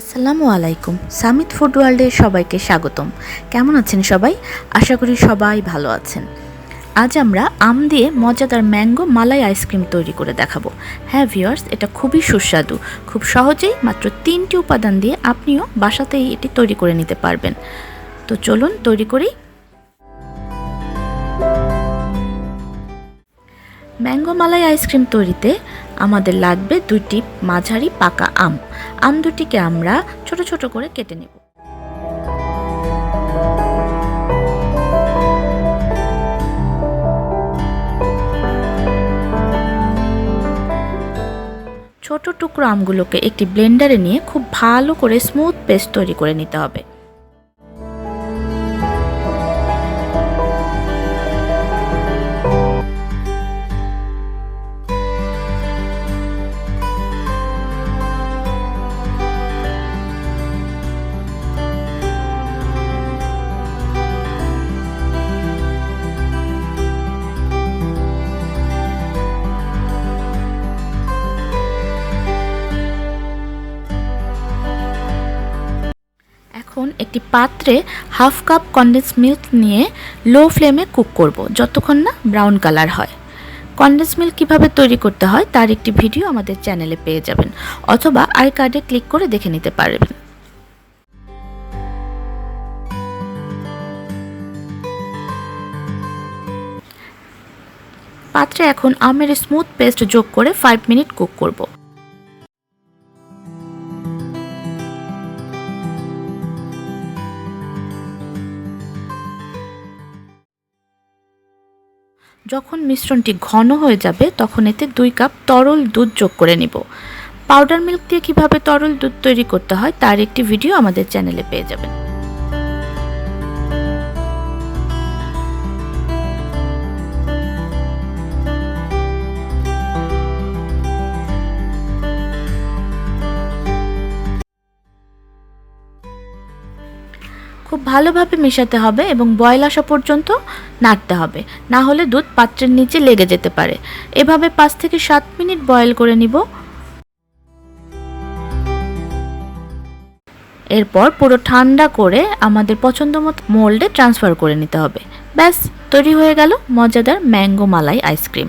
আসসালামু আলাইকুম। সামিত ফুড ওয়ার্ল্ডে সবাইকে স্বাগতম। কেমন আছেন সবাই? আশা করি সবাই ভালো আছেন। আজ আমরা আম দিয়ে মজাদার ম্যাঙ্গো মালাই আইসক্রিম তৈরি করে দেখাবো। হ্যাঁ ভিউয়ার্স, এটা খুবই সুস্বাদু। খুব সহজেই মাত্র 3টি উপাদান দিয়ে আপনিও বাসাতেই এটি তৈরি করে নিতে পারবেন। তো চলুন তৈরি করি। ম্যাঙ্গো মালাই আইসক্রিম তৈরিতে আমাদের লাগবে 2টি মাঝারি পাকা আম। আম দুটিকে আমরা ছোট ছোট করে কেটে নেব। ছোট টুকরো আমগুলোকে একটি ব্লেন্ডারে নিয়ে খুব ভালো করে স্মুথ পেস্ট তৈরি করে নিতে হবে। এখন একটি পাত্রে হাফ কাপ কনডেন্স মিল্ক নিয়ে লো ফ্লেমে কুক করব যতক্ষণ না ব্রাউন কালার হয়। কনডেন্স মিল্ক কীভাবে তৈরি করতে হয় তার একটি ভিডিও আমাদের চ্যানেলে পেয়ে যাবেন, অথবা আই কার্ডে ক্লিক করে দেখে নিতে পারবেন। পাত্রে এখন আমের স্মুথ পেস্ট যোগ করে 5 মিনিট কুক করব। যখন মিশ্রণটি ঘন হয়ে যাবে তখন এতে 2 কাপ তরল দুধ যোগ করে নিব। পাউডার মিল্ক দিয়ে কিভাবে তরল দুধ তৈরি করতে হয় তার একটি ভিডিও আমাদের চ্যানেলে পেয়ে যাবেন। খুব ভালোভাবে মেশাতে হবে এবং বয়েল আসা পর্যন্ত নাড়তে হবে, না হলে দুধ পাত্রের নিচে লেগে যেতে পারে। এভাবে 5 থেকে 7 মিনিট বয়েল করে নিব। এরপর পুরো ঠান্ডা করে আমাদের পছন্দমতো মোল্ডে ট্রান্সফার করে নিতে হবে। ব্যাস, তৈরি হয়ে গেল মজাদার ম্যাঙ্গো মালাই আইসক্রিম।